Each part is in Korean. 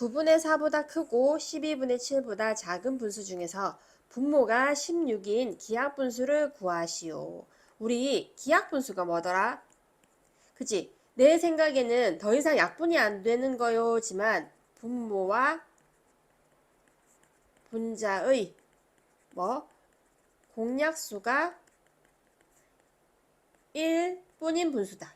9분의 4보다 크고 12분의 7보다 작은 분수 중에서 분모가 16인 기하분수를 구하시오. 우리 기하분수가 뭐더라? 그치? 내 생각에는 더 이상 약분이 안 되는 거요지만 분모와 분자의 공약수가 1뿐인 분수다.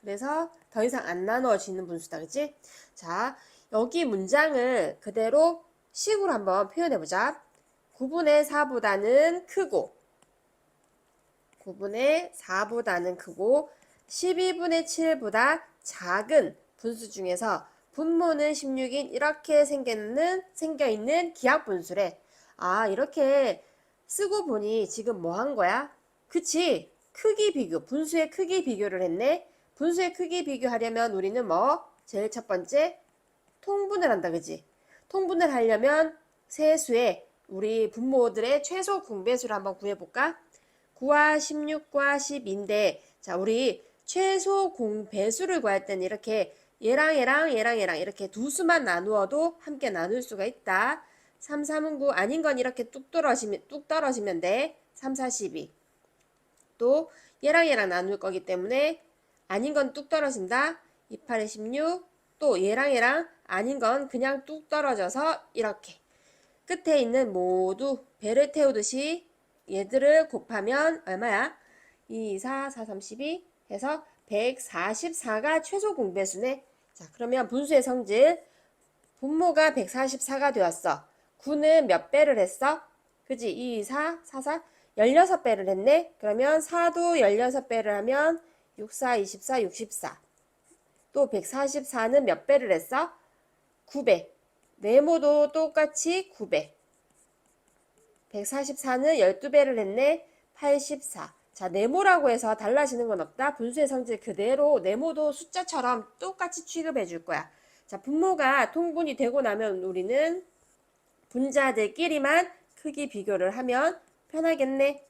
그래서 더 이상 안 나누어지는 분수다. 그치? 자, 여기 문장을 그대로 식으로 한번 표현해보자. 9분의 4보다는 크고 9분의 4보다는 크고 12분의 7보다 작은 분수 중에서 분모는 16인 이렇게 생겨있는 기하분수래. 아, 이렇게 쓰고 보니 지금 뭐 한 거야? 그치? 크기 비교, 분수의 크기 비교를 했네. 분수의 크기 비교하려면 우리는 제일 첫 번째 통분을 한다. 그지? 통분을 하려면 세수의 우리 분모들의 최소 공배수를 한번 구해볼까? 9와 16과 12인데 자, 우리 최소 공배수를 구할 때는 이렇게 얘랑 이렇게 두 수만 나누어도 함께 나눌 수가 있다. 3, 3은 9 아닌 건 이렇게 뚝 떨어지면 돼. 3, 4, 12. 또 얘랑 나눌 거기 때문에 아닌 건 뚝 떨어진다. 2, 8에 16. 또 얘랑 아닌 건 그냥 뚝 떨어져서 이렇게 끝에 있는 모두 배를 태우듯이 얘들을 곱하면 얼마야? 2, 4, 4, 32 해서 144가 최소 공배수네. 자, 그러면 분수의 성질 분모가 144가 되었어. 9는 몇 배를 했어? 그지? 2, 4, 4, 4 16배를 했네. 그러면 4도 16배를 하면 6, 4, 24, 64. 또 144는 몇 배를 했어? 9배. 네모도 똑같이 9배. 144는 12배를 했네. 84. 자, 네모라고 해서 달라지는 건 없다. 분수의 성질 그대로 네모도 숫자처럼 똑같이 취급해 줄 거야. 자, 분모가 통분이 되고 나면 우리는 분자들끼리만 크기 비교를 하면 편하겠네.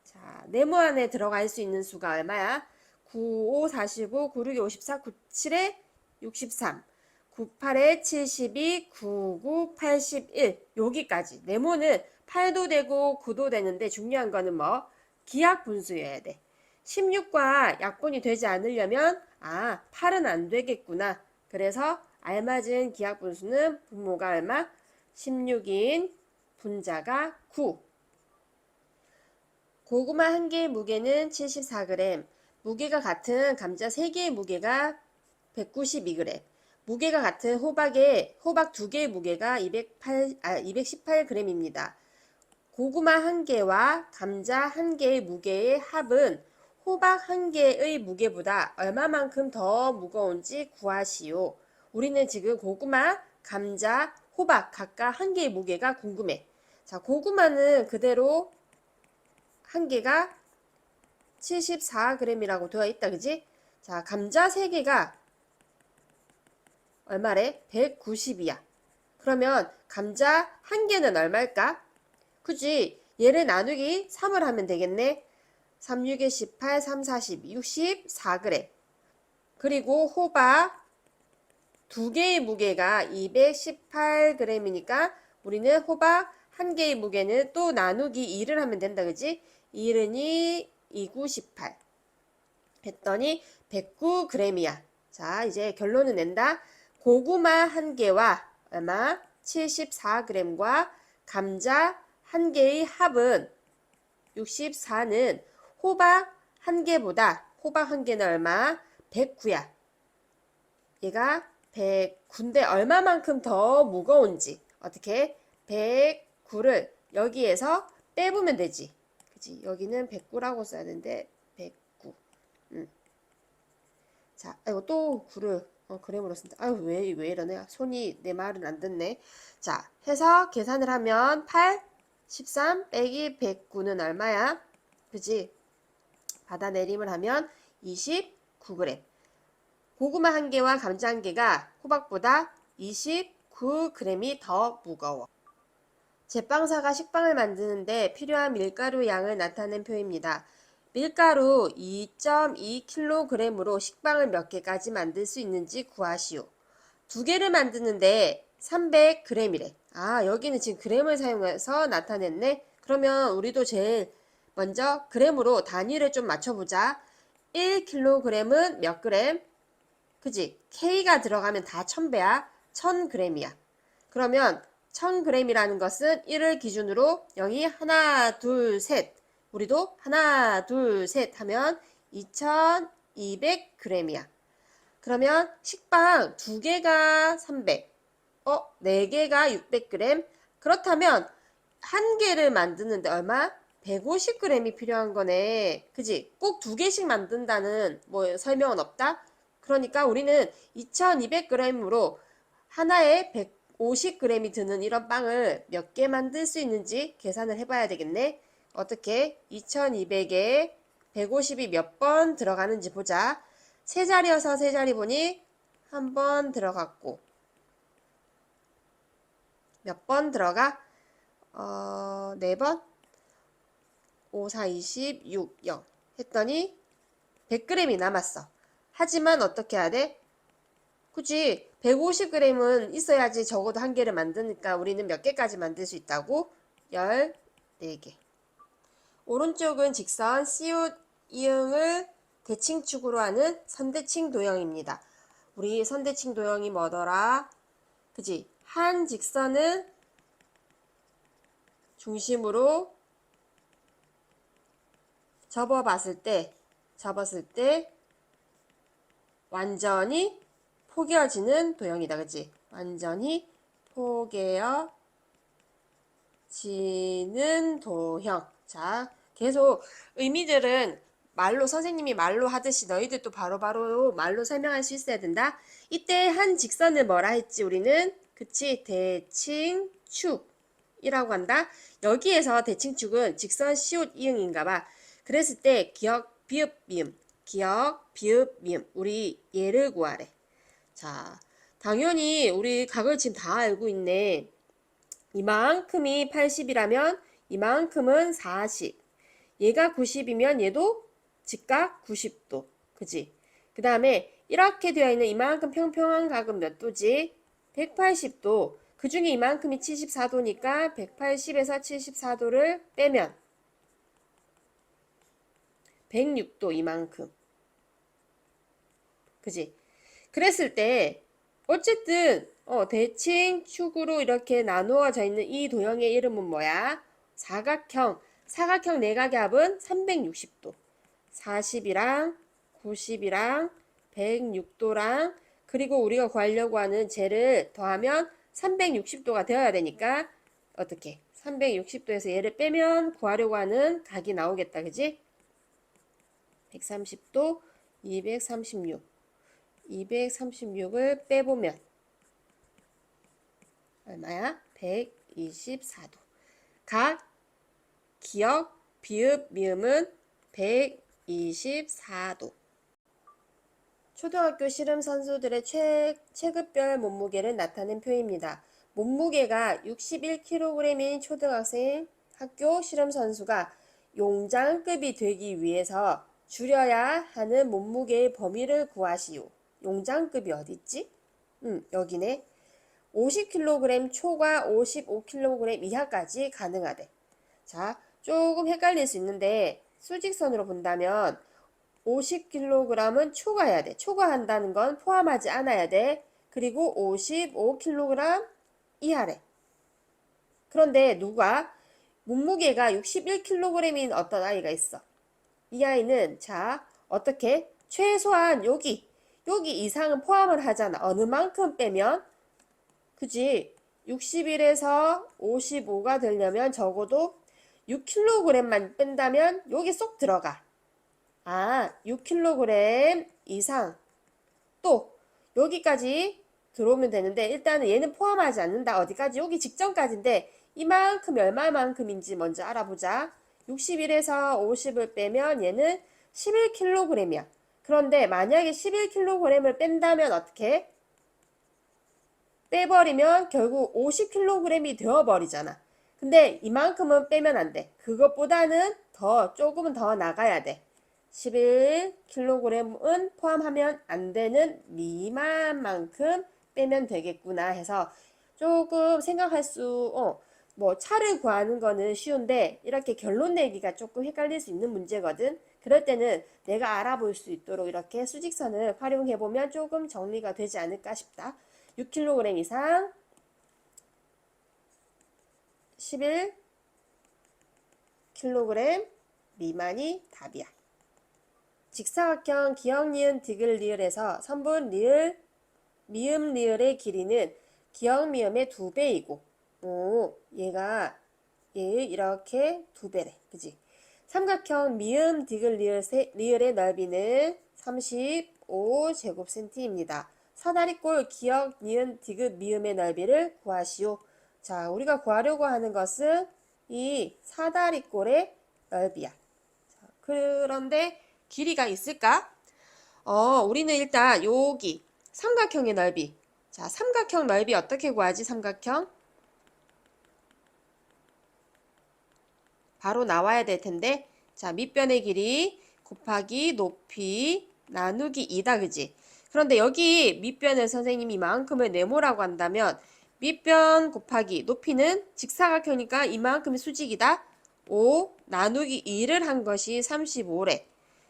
자, 네모 안에 들어갈 수 있는 수가 얼마야? 9, 5, 45, 9, 6, 54, 9, 7에 63. 98에 72, 99, 81 여기까지. 네모는 8도 되고 9도 되는데 중요한 거는 기하분수여야 돼. 16과 약분이 되지 않으려면 8은 안 되겠구나. 그래서 알맞은 기하분수는 분모가 얼마? 16인 분자가 9. 고구마 한 개의 무게는 74g. 무게가 같은 감자 3개의 무게가 192g. 무게가 같은 호박 2개의 무게가 218g입니다. 고구마 한 개와 감자 한 개의 무게의 합은 호박 한 개의 무게보다 얼마만큼 더 무거운지 구하시오. 우리는 지금 고구마, 감자, 호박 각각 한 개의 무게가 궁금해. 자, 고구마는 그대로 한 개가 74g이라고 되어 있다. 그지? 자, 감자 3개가 얼마래? 190이야. 그러면 감자 한 개는 얼마일까? 그지? 얘를 나누기 3을 하면 되겠네. 3, 6에 18, 3, 40, 64g. 그리고 호박 2개의 무게가 218g이니까 우리는 호박 한 개의 무게는 또 나누기 2를 하면 된다. 그지? 1은 2, 2, 9, 18 했더니 109g이야. 자, 이제 결론을 낸다. 고구마 한 개와 얼마? 74g과 감자 한 개의 합은 64는 호박 한 개보다 호박 한 개는 얼마? 109야. 얘가 109인데 얼마만큼 더 무거운지 어떻게? 109를 여기에서 빼보면 되지. 그치? 여기는 109라고 써야 되는데 109. 자, 이거 또 9를 그램으로 쓴다. 아유, 왜 이러네. 손이 내 말은 안 듣네. 자, 해서 계산을 하면 8, 13 빼기 109는 얼마야? 그지? 받아내림을 하면 29g. 고구마 한 개와 감자 한 개가 호박보다 29g이 더 무거워. 제빵사가 식빵을 만드는데 필요한 밀가루 양을 나타낸 표입니다. 밀가루 2.2kg으로 식빵을 몇 개까지 만들 수 있는지 구하시오. 두 개를 만드는데 300g이래. 아, 여기는 지금 g을 사용해서 나타냈네. 그러면 우리도 제일 먼저 g으로 단위를 좀 맞춰보자. 1kg은 몇 g? 그지? K가 들어가면 다 1000배야. 1000g이야. 그러면 1000g이라는 것은 1을 기준으로 여기 하나, 둘, 셋. 우리도 하나, 둘, 셋 하면 2200g이야. 그러면 식빵 2개가 300, 4개가 600g. 그렇다면 한 개를 만드는데 얼마? 150g이 필요한 거네. 그지? 꼭 2개씩 만든다는 뭐 설명은 없다? 그러니까 우리는 2200g으로 하나에 150g이 드는 이런 빵을 몇 개 만들 수 있는지 계산을 해봐야 되겠네. 어떻게? 2200에 150이 몇 번 들어가는지 보자. 세 자리여서 세 자리 보니 한 번 들어갔고, 몇 번 들어가? 4번? 5, 4, 26, 0 했더니 100g이 남았어. 하지만 어떻게 해야 돼? 굳이 150g은 있어야지 적어도 한 개를 만드니까 우리는 몇 개까지 만들 수 있다고? 14개. 오른쪽은 직선 시옷 이응을 대칭축으로 하는 선대칭 도형입니다. 우리 선대칭 도형이 뭐더라? 그지? 한 직선은 중심으로 접었을 때 완전히 포개어지는 도형이다. 그지? 완전히 포개어지는 도형. 자, 계속 의미들은 말로 선생님이 말로 하듯이 너희들도 바로바로 말로 설명할 수 있어야 된다. 이때 한 직선을 뭐라 했지 우리는? 그치? 대칭축이라고 한다. 여기에서 대칭축은 직선 시옷 이응인가 봐. 그랬을 때 기역 비읍 미음, 기역 비읍 미음. 우리 얘를 구하래. 자, 당연히 우리 각을 지금 다 알고 있네. 이만큼이 80이라면 이만큼은 40. 얘가 90이면 얘도 직각 90도. 그지? 그 다음에 이렇게 되어 있는 이만큼 평평한 각은 몇 도지? 180도. 그 중에 이만큼이 74도니까 180에서 74도를 빼면 106도 이만큼. 그지? 그랬을 때 어쨌든 대칭축으로 이렇게 나누어져 있는 이 도형의 이름은 뭐야? 사각형 내각의 합은 360도. 40이랑 90이랑 106도랑 그리고 우리가 구하려고 하는 쟤를 더하면 360도가 되어야 되니까 어떻게? 360도에서 얘를 빼면 구하려고 하는 각이 나오겠다. 그지? 130도, 236. 236을 빼보면 얼마야? 124도. 각, 기역, 비읍, 미음은 124도. 초등학교 씨름 선수들의 체급별 몸무게를 나타낸 표입니다. 몸무게가 61kg인 초등학생 학교 씨름 선수가 용장급이 되기 위해서 줄여야 하는 몸무게의 범위를 구하시오. 용장급이 어딨지? 여기네. 50kg 초과 55kg 이하까지 가능하대. 자, 조금 헷갈릴 수 있는데 수직선으로 본다면 50kg은 초과해야 돼. 초과한다는 건 포함하지 않아야 돼. 그리고 55kg 이하래. 그런데 누가 몸무게가 61kg인 어떤 아이가 있어. 이 아이는 자 어떻게 최소한 여기 이상은 포함을 하잖아. 어느 만큼 빼면 그지? 61에서 55가 되려면 적어도 6kg만 뺀다면 여기 쏙 들어가. 6kg 이상 또 여기까지 들어오면 되는데 일단은 얘는 포함하지 않는다. 어디까지? 여기 직전까지인데 이만큼 얼마만큼인지 먼저 알아보자. 61에서 50을 빼면 얘는 11kg이야. 그런데 만약에 11kg을 뺀다면 어떻게? 빼버리면 결국 50kg이 되어버리잖아. 근데 이만큼은 빼면 안 돼. 그것보다는 조금은 더 나가야 돼. 11kg은 포함하면 안 되는 미만만큼 빼면 되겠구나 해서 조금 생각할 뭐 차를 구하는 거는 쉬운데 이렇게 결론 내기가 조금 헷갈릴 수 있는 문제거든. 그럴 때는 내가 알아볼 수 있도록 이렇게 수직선을 활용해 보면 조금 정리가 되지 않을까 싶다. 6kg 이상 11kg 미만이 답이야. 직사각형 기역, 니은, 디귿, 리을에서 선분 리을, 미음, 리을의 길이는 기역, 미음의 2배이고 얘가 이렇게 2배래. 그지? 삼각형 미음, 디귿, 리을의 넓이는 35제곱센티입니다. 사다리꼴 기역, 니은, 디귿, 미음의 넓이를 구하시오. 자, 우리가 구하려고 하는 것은 이 사다리꼴의 넓이야. 자, 그런데 길이가 있을까? 우리는 일단 여기 삼각형의 넓이. 자, 삼각형 넓이 어떻게 구하지? 삼각형? 바로 나와야 될 텐데. 자, 밑변의 길이 곱하기 높이 나누기 2다. 그지? 그런데 여기 밑변을 선생님이 이만큼을 네모라고 한다면 밑변 곱하기 높이는 직사각형이니까 이만큼이 수직이다. 5 나누기 2를 한 것이 35래.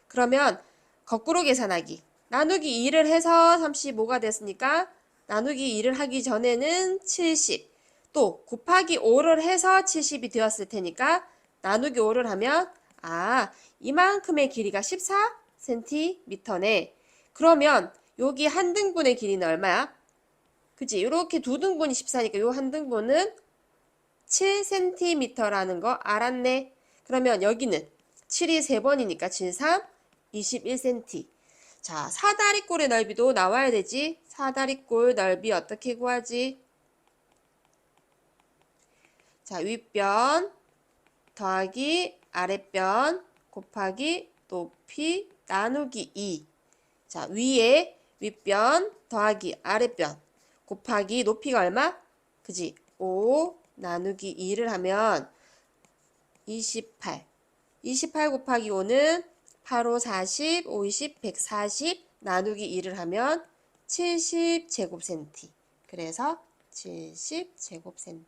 그러면 거꾸로 계산하기. 나누기 2를 해서 35가 됐으니까 나누기 2를 하기 전에는 70. 또 곱하기 5를 해서 70이 되었을 테니까 나누기 5를 하면 이만큼의 길이가 14cm네. 그러면 여기 한 등분의 길이는 얼마야? 그치? 이렇게 두 등분이 14니까 요 한 등분은 7cm라는 거 알았네. 그러면 여기는 7이 3번이니까 7, 3, 21cm. 자, 사다리꼴의 넓이도 나와야 되지. 사다리꼴 넓이 어떻게 구하지? 자, 윗변 더하기 아랫변 곱하기 높이 나누기 2. 자, 위에 윗변 더하기 아랫변 곱하기 높이가 얼마? 그지? 5 나누기 2를 하면 28. 28 곱하기 5는 8, 5, 40, 5, 20, 140 나누기 2를 하면 70제곱센티. 그래서 70제곱센티.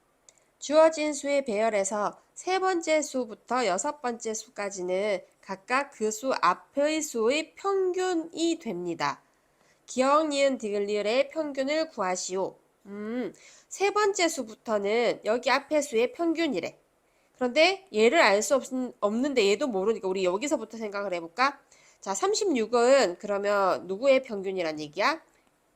주어진 수의 배열에서 세 번째 수부터 여섯 번째 수까지는 각각 그 수 앞의 수의 평균이 됩니다. 기역, 니은, 디귿, 리을의 평균을 구하시오. 세 번째 수부터는 여기 앞의 수의 평균이래. 그런데 얘를 알 수 없는데 얘도 모르니까 우리 여기서부터 생각을 해볼까? 자, 36은 그러면 누구의 평균이란 얘기야?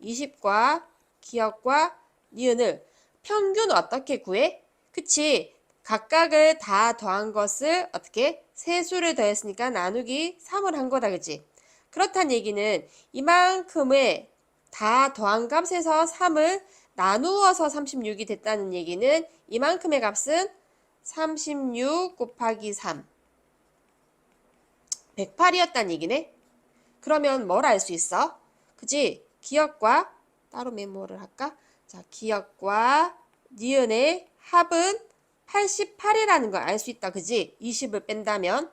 20과 기역과 니은을 평균 어떻게 구해? 그치? 각각을 다 더한 것을 어떻게? 세수를 더했으니까 나누기 3을 한 거다. 그치? 그렇단 얘기는 이만큼의 다 더한 값에서 3을 나누어서 36이 됐다는 얘기는 이만큼의 값은 36 곱하기 3 108이었단 얘기네. 그러면 뭘 알 수 있어? 그지? 기역과 따로 메모를 할까? 자, 기역과 니은의 합은 88이라는 걸 알 수 있다. 그지? 20을 뺀다면.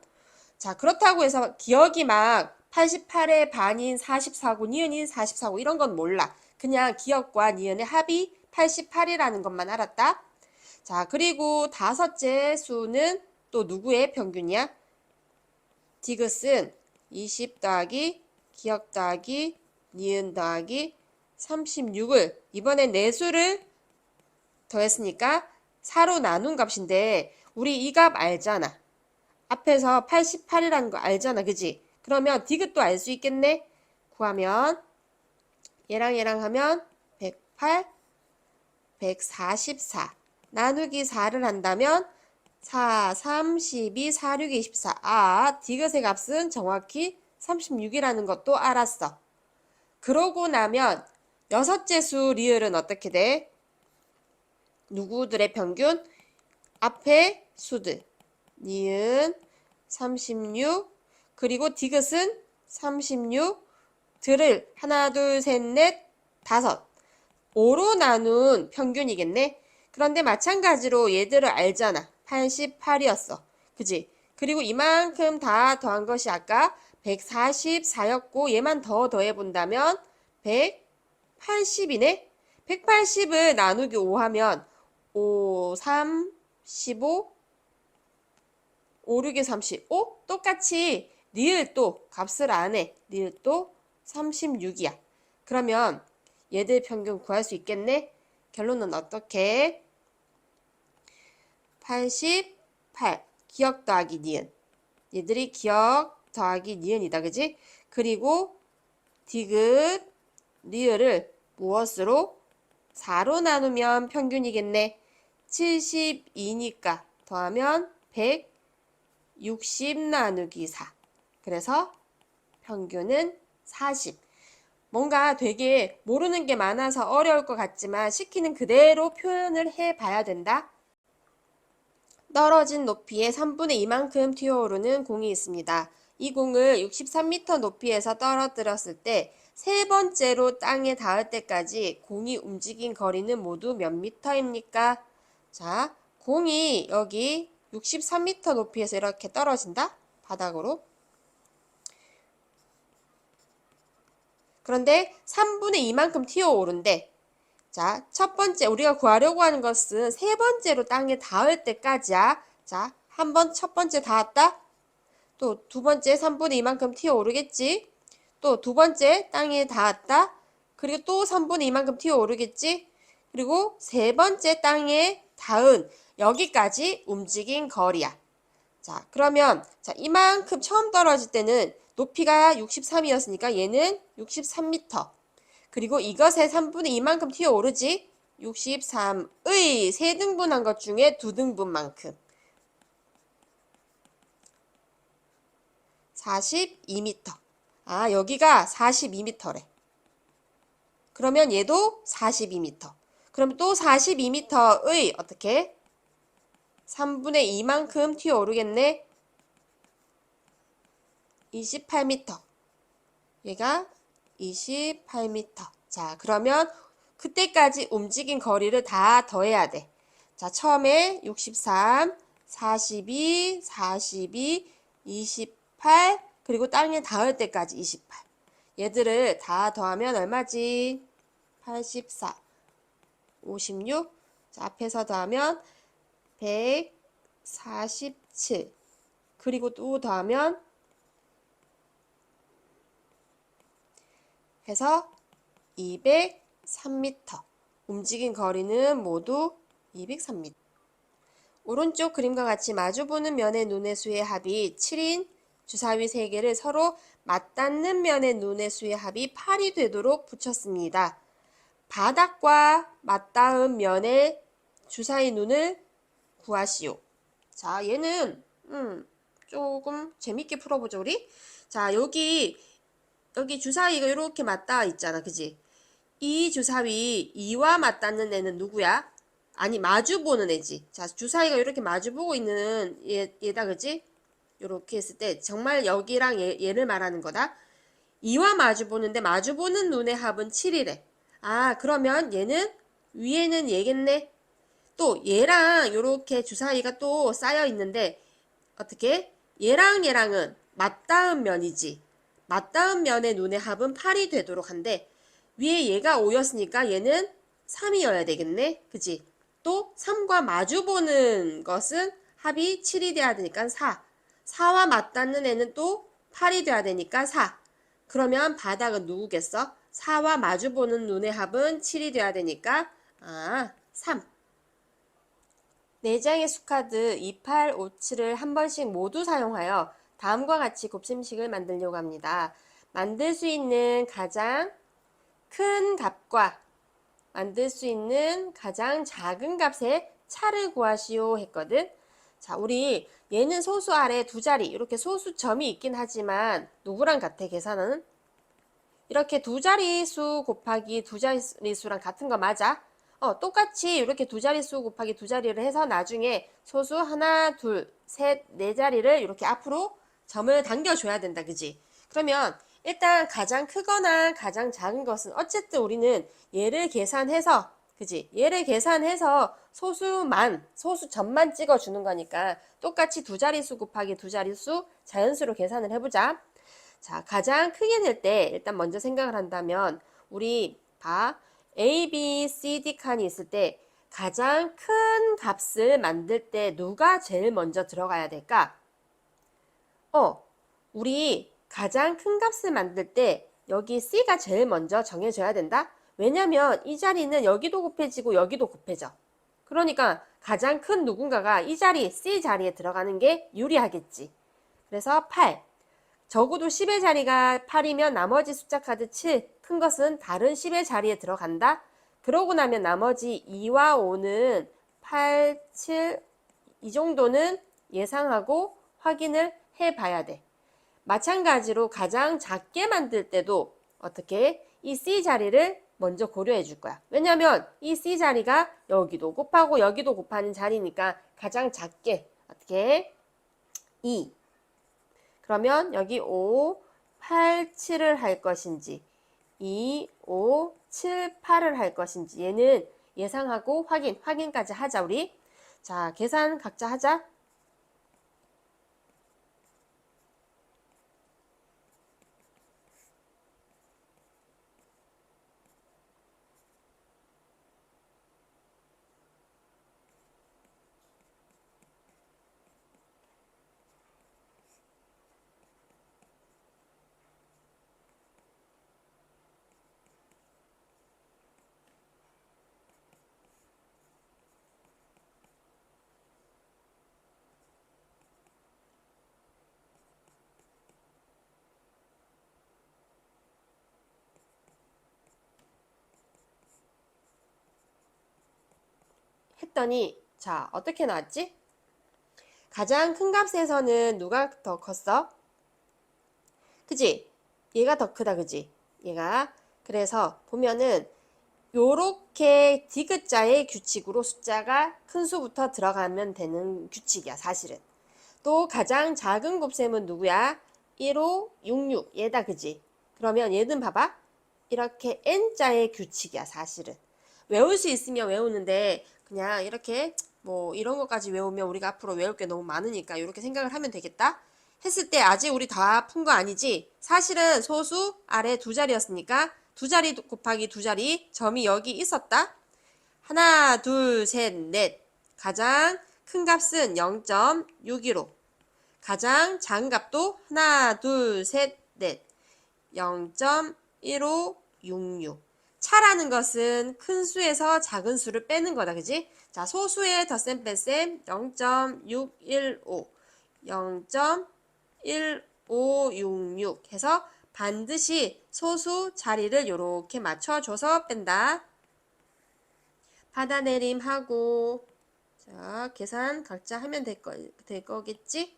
자, 그렇다고 해서 기역이 막 88의 반인 44고 니은이 44고 이런 건 몰라. 그냥 기역과 니은의 합이 88이라는 것만 알았다. 자, 그리고 다섯째 수는 또 누구의 평균이야? 디귿은 20 더하기 기역 더하기 니은 더하기 36을 이번엔 네 수를 더했으니까 4로 나눈 값인데 우리 이 값 알잖아. 앞에서 88이라는 거 알잖아. 그지? 그러면 디귿도 알 수 있겠네. 구하면 얘랑 얘랑 하면 108, 144 나누기 4를 한다면 4, 3, 12, 4, 6, 24. 디귿의 값은 정확히 36이라는 것도 알았어. 그러고 나면 여섯째 수 리을은 어떻게 돼? 누구들의 평균? 앞에 수들. 니은 36 그리고 디귿은 36 들을 하나 둘 셋 넷 다섯 5로 나눈 평균이겠네. 그런데 마찬가지로 얘들을 알잖아. 88이었어. 그지? 그리고 이만큼 다 더한 것이 아까 144였고 얘만 더 더해본다면 180이네. 180을 나누기 5 하면 5, 3, 15, 5, 6에 35. 똑같이 니을 또 값을 안 해. 니을 또 36이야. 그러면 얘들 평균 구할 수 있겠네? 결론은 어떻게? 88. 기억 더하기 니은. 얘들이 기억 더하기 니은이다. 그지? 그리고 디귿, 리을을 무엇으로? 4로 나누면 평균이겠네. 72니까 더하면 160 나누기 4. 그래서 평균은 40. 뭔가 되게 모르는 게 많아서 어려울 것 같지만 시키는 그대로 표현을 해봐야 된다. 떨어진 높이의 3분의 2만큼 튀어오르는 공이 있습니다. 이 공을 63m 높이에서 떨어뜨렸을 때 세 번째로 땅에 닿을 때까지 공이 움직인 거리는 모두 몇 미터입니까? 자, 공이 여기 63m 높이에서 이렇게 떨어진다? 바닥으로. 그런데 3분의 2만큼 튀어오른대. 자, 첫 번째 우리가 구하려고 하는 것은 세 번째로 땅에 닿을 때까지야. 자, 한 번 첫 번째 닿았다. 또 두 번째 3분의 2만큼 튀어오르겠지. 또 두 번째 땅에 닿았다. 그리고 또 3분의 2만큼 튀어오르겠지. 그리고 세 번째 땅에 닿은 여기까지 움직인 거리야. 자, 그러면 자, 이만큼 처음 떨어질 때는 높이가 63이었으니까 얘는 63m. 그리고 이것의 3분의 2만큼 튀어오르지. 63의 3등분한 것 중에 2등분만큼. 42m. 아, 여기가 42m래. 그러면 얘도 42m. 그럼 또 42m의 어떻게? 3분의 2만큼 튀어오르겠네. 28m. 얘가 28m. 자, 그러면 그때까지 움직인 거리를 다 더해야 돼. 자, 처음에 63, 42, 28, 그리고 땅에 닿을 때까지 28. 얘들을 다 더하면 얼마지? 84, 56. 자, 앞에서 더하면 147. 그리고 또 더하면 해서 203m. 움직인 거리는 모두 203m. 오른쪽 그림과 같이 마주보는 면의 눈의 수의 합이 7인 주사위 3개를 서로 맞닿는 면의 눈의 수의 합이 8이 되도록 붙였습니다. 바닥과 맞닿은 면의 주사위 눈을 구하시오. 자, 얘는 조금 재밌게 풀어보죠, 우리. 자, 여기 주사위가 이렇게 맞닿아 있잖아, 그지? 이 주사위 2와 맞닿는 애는 누구야? 아니, 마주보는 애지. 자, 주사위가 이렇게 마주보고 있는 얘다, 그지? 이렇게 했을 때 정말 여기랑 얘를 말하는 거다. 2와 마주보는데 마주보는 눈의 합은 7이래. 아, 그러면 얘는 위에는 얘겠네. 또 얘랑 이렇게 주사위가 또 쌓여 있는데 어떻게? 얘랑은 맞닿은 면이지. 맞닿은 면의 눈의 합은 8이 되도록 한데 위에 얘가 5였으니까 얘는 3이어야 되겠네. 그지? 또 3과 마주보는 것은 합이 7이 돼야 되니까 4. 4와 맞닿는 애는 또 8이 돼야 되니까 4. 그러면 바닥은 누구겠어? 4와 마주보는 눈의 합은 7이 돼야 되니까 3. 4장의 수카드 28, 57을 한 번씩 모두 사용하여 다음과 같이 곱셈식을 만들려고 합니다. 만들 수 있는 가장 큰 값과 만들 수 있는 가장 작은 값의 차를 구하시오 했거든. 자, 우리 얘는 소수 아래 두 자리 이렇게 소수점이 있긴 하지만 누구랑 같아 계산은? 이렇게 두 자리수 곱하기 두 자리수랑 같은 거 맞아? 똑같이 이렇게 두 자릿수 곱하기 두 자리를 해서 나중에 소수 하나, 둘, 셋, 네 자리를 이렇게 앞으로 점을 당겨줘야 된다. 그지? 그러면 일단 가장 크거나 가장 작은 것은 어쨌든 우리는 얘를 계산해서 그지? 얘를 계산해서 소수점만 찍어주는 거니까 똑같이 두 자릿수 곱하기 두 자릿수 자연수로 계산을 해보자. 자, 가장 크게 낼 때 일단 먼저 생각을 한다면 우리 봐. A, B, C, D 칸이 있을 때 가장 큰 값을 만들 때 누가 제일 먼저 들어가야 될까? 우리 가장 큰 값을 만들 때 여기 C가 제일 먼저 정해져야 된다? 왜냐면 이 자리는 여기도 곱해지고 여기도 곱해져. 그러니까 가장 큰 누군가가 이 자리 C 자리에 들어가는 게 유리하겠지. 그래서 8. 적어도 10의 자리가 8이면 나머지 숫자 카드 7. 큰 것은 다른 10의 자리에 들어간다. 그러고 나면 나머지 2와 5는 8, 7, 이 정도는 예상하고 확인을 해봐야 돼. 마찬가지로 가장 작게 만들 때도 어떻게 이 C 자리를 먼저 고려해 줄 거야. 왜냐면 이 C 자리가 여기도 곱하고 여기도 곱하는 자리니까 가장 작게 어떻게 2. 그러면 여기 5, 8, 7을 할 것인지 2, 5, 7, 8을 할 것인지 얘는 예상하고 확인까지 하자 우리. 자, 계산 각자 하자. 했더니 자, 어떻게 나왔지? 가장 큰 값에서는 누가 더 컸어? 그지? 얘가 더 크다, 그지? 얘가. 그래서 보면은 요렇게 디귿자의 규칙으로 숫자가 큰 수부터 들어가면 되는 규칙이야, 사실은. 또 가장 작은 곱셈은 누구야? 15, 66. 얘다, 그지? 그러면 얘는 봐봐. 이렇게 N자의 규칙이야, 사실은. 외울 수 있으면 외우는데 그냥 이렇게 뭐 이런 것까지 외우면 우리가 앞으로 외울 게 너무 많으니까 이렇게 생각을 하면 되겠다. 했을 때 아직 우리 다 푼 거 아니지? 사실은 소수 아래 두 자리였으니까 두 자리 곱하기 두 자리 점이 여기 있었다. 하나, 둘, 셋, 넷. 가장 큰 값은 0.61로. 가장 작은 값도 하나, 둘, 셋, 넷. 0.1566. 차라는 것은 큰 수에서 작은 수를 빼는 거다. 그지? 자, 소수의 덧셈 뺄셈 0.615. 0.1566 해서 반드시 소수 자리를 이렇게 맞춰줘서 뺀다. 받아내림하고 자, 계산 각자 하면 될 거겠지?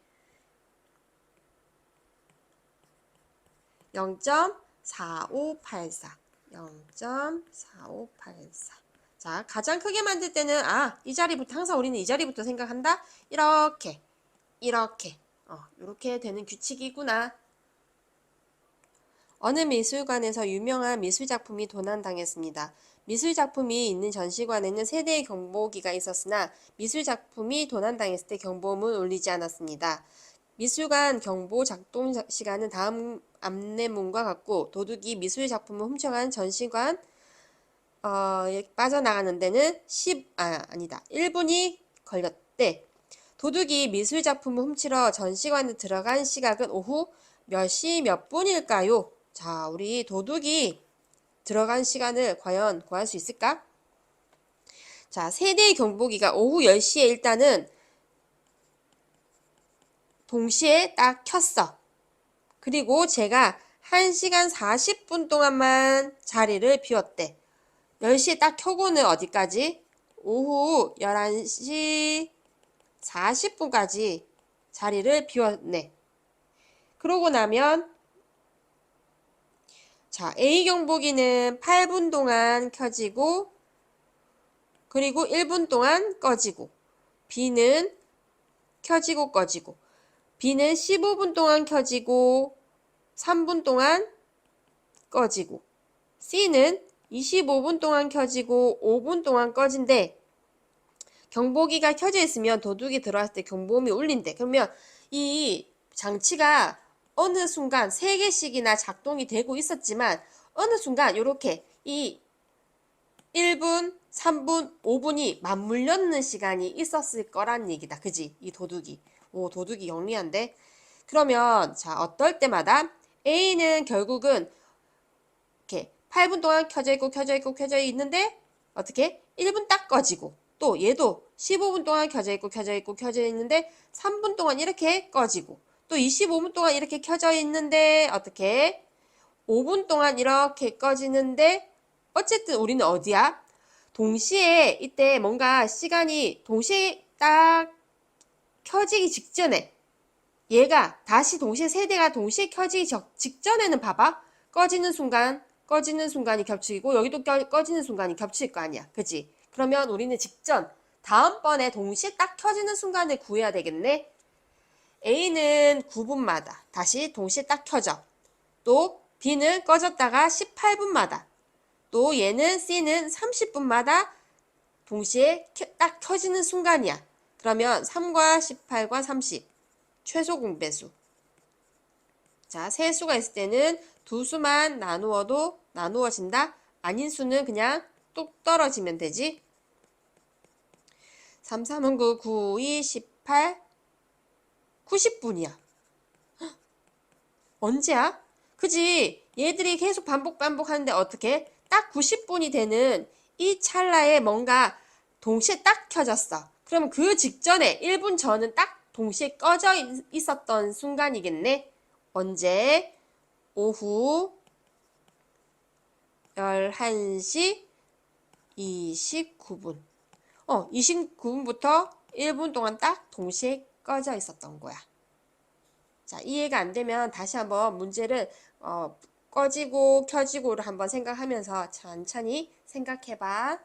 0.4584. 0.4584. 자, 가장 크게 만들 때는 이 자리부터 항상 우리는 이 자리부터 생각한다. 이렇게 이렇게 되는 규칙이구나. 어느 미술관에서 유명한 미술작품이 도난당했습니다. 미술작품이 있는 전시관에는 3대의 경보기가 있었으나 미술작품이 도난당했을 때 경보음은 울리지 않았습니다. 미술관 경보 작동 시간은 다음 안내문과 같고 도둑이 미술작품을 훔쳐간 전시관 빠져나가는 데는 1분이 걸렸대. 도둑이 미술작품을 훔치러 전시관에 들어간 시각은 오후 몇 시 몇 분일까요? 자, 우리 도둑이 들어간 시간을 과연 구할 수 있을까? 자, 세대의 경보기가 오후 10시에 일단은 동시에 딱 켰어. 그리고 제가 1시간 40분 동안만 자리를 비웠대. 10시에 딱 켜고는 어디까지? 오후 11시 40분까지 자리를 비웠네. 그러고 나면 자, A 경보기는 8분 동안 켜지고 그리고 1분 동안 꺼지고 B는 켜지고 꺼지고 B는 15분 동안 켜지고 3분 동안 꺼지고 C는 25분 동안 켜지고 5분 동안 꺼진대. 경보기가 켜져 있으면 도둑이 들어왔을 때 경보음이 울린대. 그러면 이 장치가 어느 순간 3개씩이나 작동이 되고 있었지만 어느 순간 이렇게 이 1분, 3분, 5분이 맞물렸는 시간이 있었을 거란 얘기다. 그지? 이 도둑이. 오, 도둑이 영리한데? 그러면 자, 어떨 때마다 A는 결국은 이렇게 8분 동안 켜져 있고 켜져 있고 켜져 있는데 어떻게? 1분 딱 꺼지고 또 얘도 15분 동안 켜져 있고 켜져 있고 켜져 있는데 3분 동안 이렇게 꺼지고 또 25분 동안 이렇게 켜져 있는데 어떻게? 5분 동안 이렇게 꺼지는데 어쨌든 우리는 어디야? 동시에 이때 뭔가 시간이 동시에 딱 켜지기 직전에 얘가 다시 동시에 세 대가 동시에 켜지기 직전에는 봐봐. 꺼지는 순간이 겹치고 여기도 꺼지는 순간이 겹칠 거 아니야. 그치? 그러면 우리는 직전 다음번에 동시에 딱 켜지는 순간을 구해야 되겠네. A는 9분마다 다시 동시에 딱 켜져. 또 B는 꺼졌다가 18분마다 또 얘는 C는 30분마다 동시에 딱 켜지는 순간이야. 그러면 3과 18과 30 최소 공배수. 자, 세 수가 있을 때는 두 수만 나누어도 나누어진다. 아닌 수는 그냥 뚝 떨어지면 되지. 3, 3은 9, 9, 2, 18, 90분이야. 언제야? 그지? 얘들이 계속 반복하는데 어떻게? 딱 90분이 되는 이 찰나에 뭔가 동시에 딱 켜졌어. 그럼 그 직전에 1분 전은 딱 동시에 꺼져 있었던 순간이겠네. 언제? 오후 11시 29분. 29분부터 1분 동안 딱 동시에 꺼져 있었던 거야. 자, 이해가 안 되면 다시 한번 문제를 꺼지고 켜지고를 한번 생각하면서 천천히 생각해봐.